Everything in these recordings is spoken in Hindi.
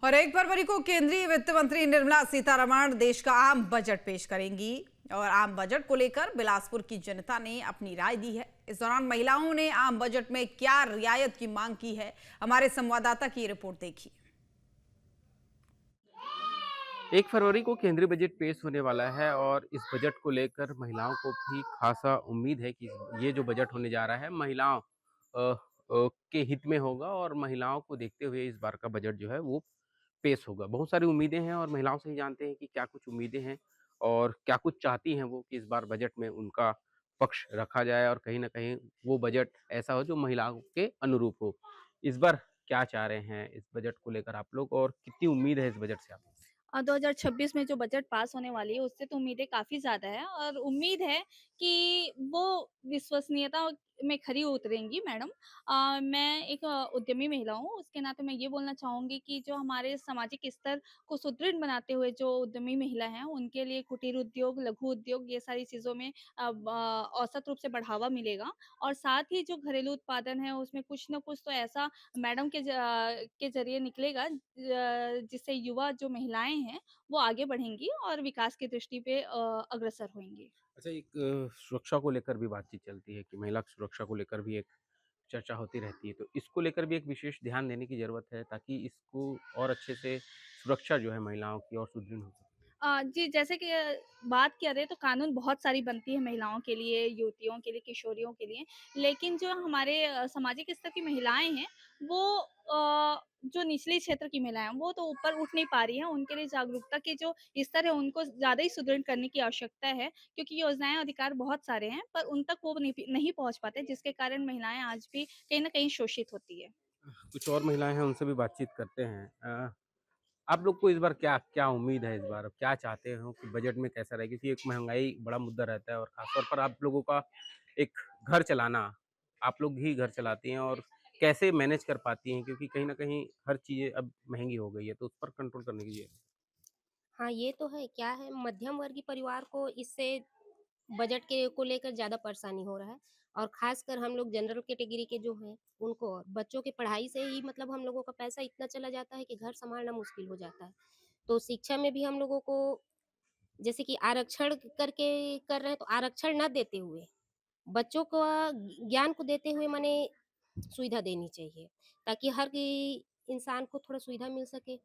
और 1 फरवरी को केंद्रीय वित्त मंत्री निर्मला सीतारमण देश का आम बजट पेश करेंगी। और आम बजट को लेकर बिलासपुर की जनता ने अपनी राय दी है। इस दौरान महिलाओं ने आम बजट में क्या रियायत की मांग की है, हमारे संवाददाता की रिपोर्ट देखिए। 1 फरवरी को केंद्रीय बजट पेश होने वाला है और इस बजट को लेकर महिलाओं को भी खासा उम्मीद है कि ये जो बजट होने जा रहा है महिलाओं के हित में होगा और महिलाओं को देखते हुए इस बार का बजट जो है वो पेश होगा। बहुत सारी उम्मीदें हैं और महिलाओं से ही जानते हैं कि क्या कुछ उम्मीदें हैं और क्या कुछ चाहती हैं वो कि इस बार बजट में उनका पक्ष रखा जाए और कहीं न कहीं वो बजट ऐसा हो जो महिलाओं के अनुरूप हो। इस बार क्या चाह रहे हैं इस बजट को लेकर आप लोग और कितनी उम्मीद है इस बजट से आपको? 2026 में जो बजट पास होने वाली है, उससे तो उम्मीदें काफ़ी ज़्यादा है और उम्मीद है कि वो विश्वसनीयता में खरी उतरेंगी मैडम। मैं एक उद्यमी महिला हूँ, उसके नाते मैं ये बोलना चाहूँगी कि जो हमारे सामाजिक स्तर को सुदृढ़ बनाते हुए जो उद्यमी महिला हैं, उनके लिए कुटीर उद्योग, लघु उद्योग ये सारी चीज़ों में औसत रूप से बढ़ावा मिलेगा और साथ ही जो घरेलू उत्पादन है, उसमें कुछ न कुछ तो ऐसा मैडम के ज़रिए निकलेगा जिससे युवा जो महिलाएँ हैं, वो आगे बढ़ेंगी और विकास की दृष्टि पे अग्रसर होंगी। अच्छा एक सुरक्षा को लेकर भी बातचीत चलती है कि महिला सुरक्षा को लेकर भी एक चर्चा होती रहती है, तो इसको लेकर भी एक विशेष ध्यान देने की ज़रूरत है ताकि इसको और अच्छे से सुरक्षा जो है महिलाओं की और सुदृढ़ हो सके। जी, जैसे कि बात करें तो कानून बहुत सारी बनती है महिलाओं के लिए, युवतियों के लिए, किशोरियों के लिए। लेकिन जो हमारे सामाजिक स्तर की महिलाएँ हैं, वो जो निचले क्षेत्र की महिलाएँ हैं, वो तो ऊपर उठ नहीं पा रही हैं। उनके लिए जागरूकता के जो स्तर है, उनको ज़्यादा ही सुदृढ़ करने की आवश्यकता है, क्योंकि योजनाएँ, अधिकार बहुत सारे हैं, पर उन तक वो नहीं पहुँच पाते, जिसके कारण महिलाएँ आज भी कहीं न कहीं शोषित होती है। कुछ और महिलाएँ हैं उनसे भी बातचीत करते हैं। आप लोग को इस बार क्या क्या उम्मीद है इस बार? क्या चाहते हो कि बजट में कैसा रहे? क्योंकि एक महँगाई बड़ा मुद्दा रहता है और ख़ास तौर पर आप लोगों का एक घर चलाना, आप लोग ही घर चलाती हैं और कैसे मैनेज कर पाती हैं? क्योंकि कहीं न कहीं हर चीज़ें अब महँगी हो गई है, तो उस पर कंट्रोल करने की हाँ, ये तो है। क्या है मध्यम वर्गीय परिवार को इससे बजट के को लेकर ज़्यादा परेशानी हो रहा है और ख़ासकर हम लोग जनरल कैटेगरी के जो हैं, उनको और बच्चों की पढ़ाई से ही मतलब हम लोगों का पैसा इतना चला जाता है कि घर सँभालना मुश्किल हो जाता है। तो शिक्षा में भी हम लोगों को जैसे कि आरक्षण करके कर रहे हैं, तो आरक्षण ना देते हुए, बच्चों को ज्ञान को देते हुए माने सुविधा देनी चाहिए, ताकि हर कि इंसान को थोड़ा सुविधा मिल सके।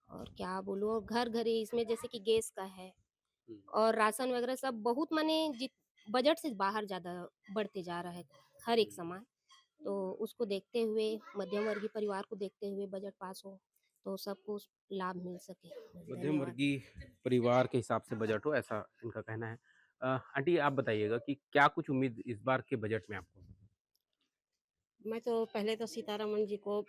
और क्या बोलूँ और घर-घरी इसमें जैसे कि गैस का है हुँ। और राशन वगैरह सब बहुत माने जित बजट से बाहर ज़्यादा बढ़ते जा रहा है, हर एक सामान। तो उसको देखते हुए मध्यम वर्गीय परिवार को देखते हुए बजट पास हो, तो सबको उस लाभ मिल सके। मध्यम धन्यवाद। वर्गीय परिवार के हिसाब से बजट हो ऐसा इनका कहना है। आंटी आप बताइएगा कि क्या कुछ उम्मीद इस बार के बजट में आपको? मैं तो पहले तो सीतारमण जी को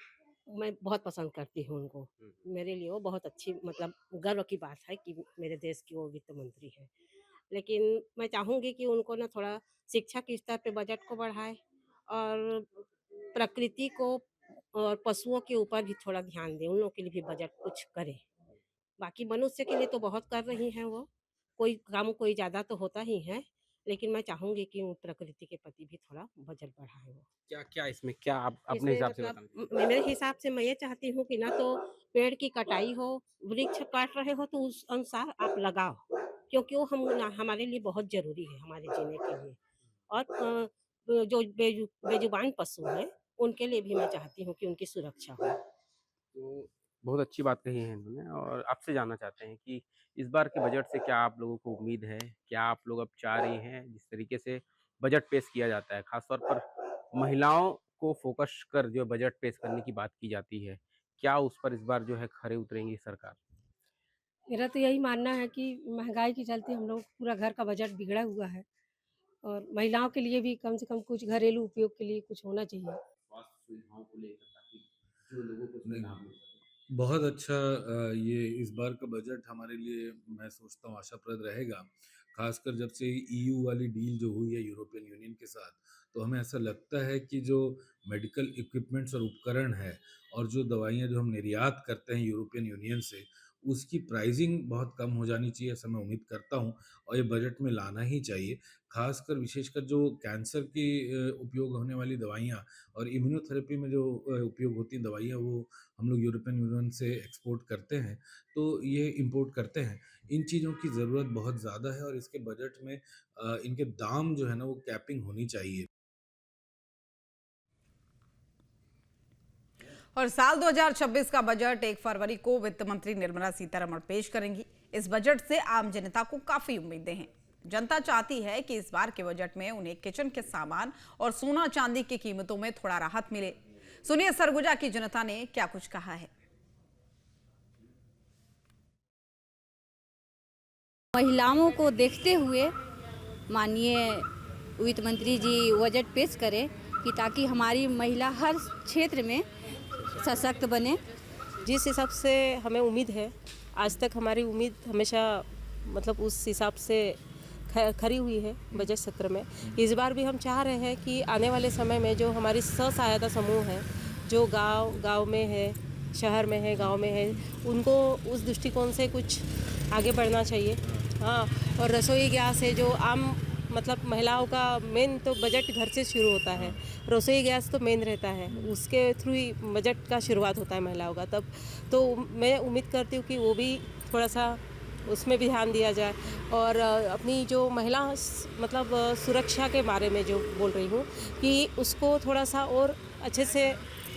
मैं बहुत पसंद करती हूँ उनको। हुँ, मेरे लिए वो बहुत अच्छी मतलब गर्व की बात है कि मेरे देश की वो वित्त मंत्री हैं। लेकिन मैं चाहूँगी कि उनको ना थोड़ा शिक्षा के स्तर पे बजट को बढ़ाएँ और प्रकृति को और पशुओं के ऊपर भी थोड़ा ध्यान दें, उन लोगों के लिए भी बजट कुछ करें। बाकी मनुष्य के लिए तो बहुत कर रही हैं वो, कोई कम कोई ज़्यादा तो होता ही है, लेकिन मैं चाहूँगी कि वो प्रकृति के प्रति भी थोड़ा बजट बढ़ाएँ वो। क्या-क्या इसमें क्या आप अपने इसमें हिसाब से मतलब बताना मेरे हिसाब से मैं ये चाहती हूँ कि ना तो पेड़ की कटाई हो, वृक्ष काट रहे हो तो उस अनुसार आप लगाओ, क्योंकि वो हम ना हमारे लिए बहुत ज़रूरी है हमारे जीने के लिए। और जो बेजुबान पशु हैं, उनके लिए भी मैं चाहती हूँ कि उनकी सुरक्षा हो। तो बहुत अच्छी बात कही है इन्होंने और आपसे जानना चाहते हैं कि इस बार के बजट से क्या आप लोगों को उम्मीद है? क्या आप लोग अब चाह रही हैं जिस तरीके से बजट पेश किया जाता है, ख़ास तौर पर महिलाओं को फ़ोकस कर जो बजट पेश करने की बात की जाती है, क्या उस पर इस बार जो है खरे उतरेंगी सरकार? मेरा तो यही मानना है कि महँगाई के चलते हम लोग पूरा घर का बजट बिगड़ा हुआ है और महिलाओं के लिए भी कम से कम कुछ घरेलू उपयोग के लिए कुछ होना चाहिए। स्वास्थ्य सुविधाओं को लेकर ताकि जो लोगों को उसमें नहीं, लाभ मिल सके। बहुत अच्छा ये इस बार का बजट हमारे लिए मैं सोचता हूँ आशाप्रद रहेगा। ख़ासकर जब से ईयू वाली डील जो हुई है यूरोपियन यूनियन के साथ, तो हमें ऐसा लगता है कि जो मेडिकल इक्विपमेंट्स और उपकरण हैं और जो दवाइयाँ जो हम निर्यात करते हैं यूरोपियन यूनियन से, उसकी प्राइसिंग बहुत कम हो जानी चाहिए, ऐसा मैं उम्मीद करता हूँ और ये बजट में लाना ही चाहिए। ख़ासकर विशेषकर जो कैंसर की उपयोग होने वाली दवाइयाँ और इम्यूनोथेरेपी में जो उपयोग होती हैं दवाइयाँ, वो हम लोग यूरोपियन यूनियन से एक्सपोर्ट करते हैं, तो ये इम्पोर्ट करते हैं। इन चीज़ों की ज़रूरत बहुत ज़्यादा है और इसके बजट में इनके दाम जो है ना वो कैपिंग होनी चाहिए। और साल 2026 का बजट 1 फरवरी को वित्त मंत्री निर्मला सीतारमण पेश करेंगी। इस बजट से आम जनता को काफी उम्मीदें हैं। जनता चाहती है कि इस बार के बजट में उन्हें किचन के सामान और सोना चांदी की कीमतों में थोड़ा राहत मिले। सुनिए सरगुजा की जनता ने क्या कुछ कहा है। महिलाओं को देखते हुए माननीय वित्त मंत्री जी बजट पेश करें कि ताकि हमारी महिला हर क्षेत्र में सशक्त बने। जिस हिसाब से हमें उम्मीद है, आज तक हमारी उम्मीद हमेशा मतलब उस हिसाब से खरी हुई है बजट सत्र में। इस बार भी हम चाह रहे हैं कि आने वाले समय में जो हमारी स्व सहायता समूह है, जो गांव में है, शहर में है, गांव में है, उनको उस दृष्टिकोण से कुछ आगे बढ़ना चाहिए। हाँ, और रसोई गैस है जो आम मतलब महिलाओं का मेन तो बजट घर से शुरू होता है। रसोई गैस तो मेन रहता है, उसके थ्रू ही बजट का शुरुआत होता है महिलाओं का। तब तो मैं उम्मीद करती हूँ कि वो भी थोड़ा सा उसमें भी ध्यान दिया जाए और अपनी जो महिला मतलब सुरक्षा के बारे में जो बोल रही हूँ कि उसको थोड़ा सा और अच्छे से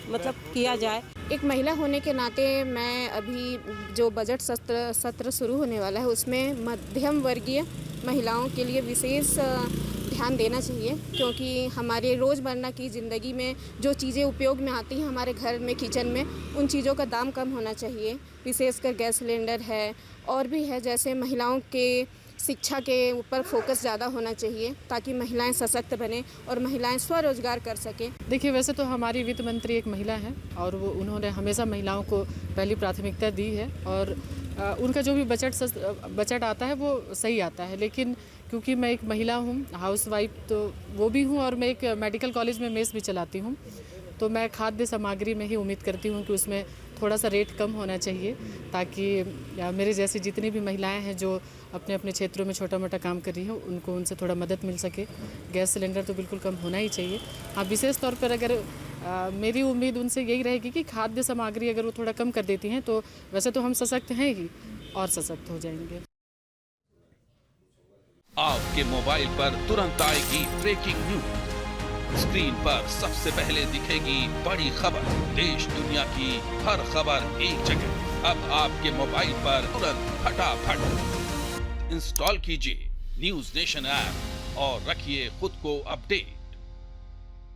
मतलब किया जाए। एक महिला होने के नाते मैं अभी जो बजट सत्र शुरू होने वाला है उसमें मध्यम वर्गीय महिलाओं के लिए विशेष ध्यान देना चाहिए, क्योंकि हमारे रोज़मर्रा की ज़िंदगी में जो चीज़ें उपयोग में आती हैं हमारे घर में किचन में, उन चीज़ों का दाम कम होना चाहिए। विशेषकर गैस सिलेंडर है और भी है, जैसे महिलाओं के शिक्षा के ऊपर फोकस ज़्यादा होना चाहिए ताकि महिलाएं सशक्त बने और महिलाएं स्वरोजगार कर सकें। देखिए, वैसे तो हमारी वित्त मंत्री एक महिला है और उन्होंने हमेशा महिलाओं को पहली प्राथमिकता दी है और उनका जो भी बजट आता है वो सही आता है। लेकिन क्योंकि मैं एक महिला हूँ, हाउसवाइफ तो वो भी हूँ और मैं एक मेडिकल कॉलेज में मेस भी चलाती हूँ, तो मैं खाद्य सामग्री में ही उम्मीद करती हूँ कि उसमें थोड़ा सा रेट कम होना चाहिए ताकि मेरे जैसी जितनी भी महिलाएं हैं जो अपने अपने क्षेत्रों में छोटा मोटा काम कर रही हैं उनको उनसे थोड़ा मदद मिल सके। गैस सिलेंडर तो बिल्कुल कम होना ही चाहिए। हाँ, विशेष तौर पर अगर मेरी उम्मीद उनसे यही रहेगी कि खाद्य सामग्री अगर वो थोड़ा कम कर देती हैं तो वैसे तो हम सशक्त हैं ही और सशक्त हो जाएंगे। आपके मोबाइल पर तुरंत आएगी ब्रेकिंग न्यूज। स्क्रीन पर सबसे पहले दिखेगी बड़ी खबर। देश दुनिया की हर खबर एक जगह। अब आपके मोबाइल पर तुरंत फटाफट इंस्टॉल कीजिए न्यूज़ नेशन ऐप और रखिए खुद को अपडेट।